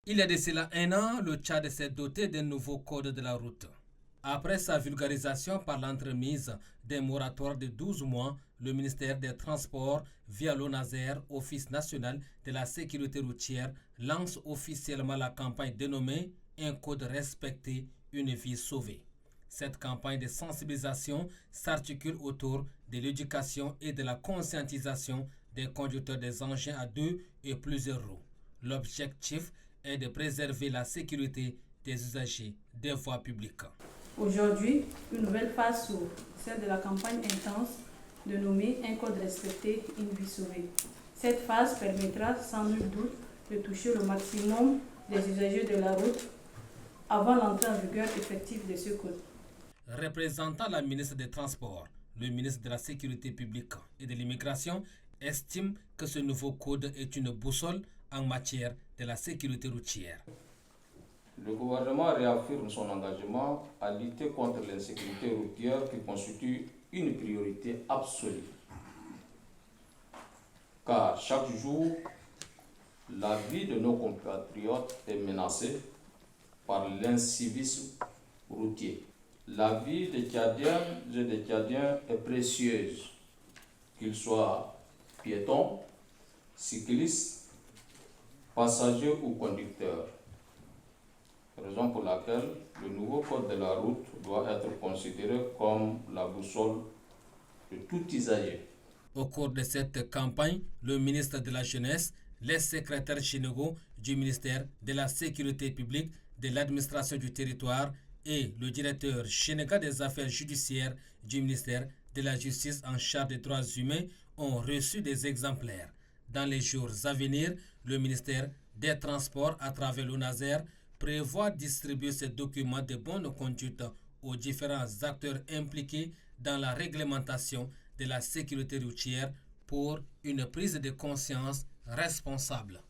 Il y a de cela un an, le Tchad s'est doté d'un nouveau code de la route. Après sa vulgarisation par l'entremise d'un moratoire de 12 mois, le ministère des Transports, via l'ONASER, Office national de la sécurité routière, lance officiellement la campagne dénommée Un code respecté, une vie sauvée. Cette campagne de sensibilisation s'articule autour de l'éducation et de la conscientisation des conducteurs des engins à 2 et plusieurs roues. L'objectif est de préserver la sécurité des usagers des voies publiques. Aujourd'hui, une nouvelle phase s'ouvre, celle de la campagne intense dénommée Un code respecté, une vie sauvée. Cette phase permettra sans nul doute de toucher le maximum des usagers de la route avant l'entrée en vigueur effective de ce code. Représentant la ministre des Transports, le ministre de la Sécurité publique et de l'Immigration estime que ce nouveau code est une boussole en matière de la sécurité routière. Le gouvernement réaffirme son engagement à lutter contre l'insécurité routière qui constitue une priorité absolue. Car chaque jour, la vie de nos compatriotes est menacée par l'incivisme routier. La vie des Tchadiennes et des Tchadiens est précieuse, qu'ils soient piétons, cyclistes, passagers ou conducteurs. Raison pour laquelle le nouveau code de la route doit être considéré comme la boussole de tout usager. Au cours de cette campagne, le ministre de la Jeunesse, les secrétaires généraux du ministère de la Sécurité publique, de l'administration du territoire et le directeur général des affaires judiciaires du ministère de la Justice en charge des droits humains ont reçu des exemplaires. Dans les jours à venir, le ministère des Transports, à travers l'ONASER, prévoit distribuer ces documents de bonne conduite aux différents acteurs impliqués dans la réglementation de la sécurité routière pour une prise de conscience responsable.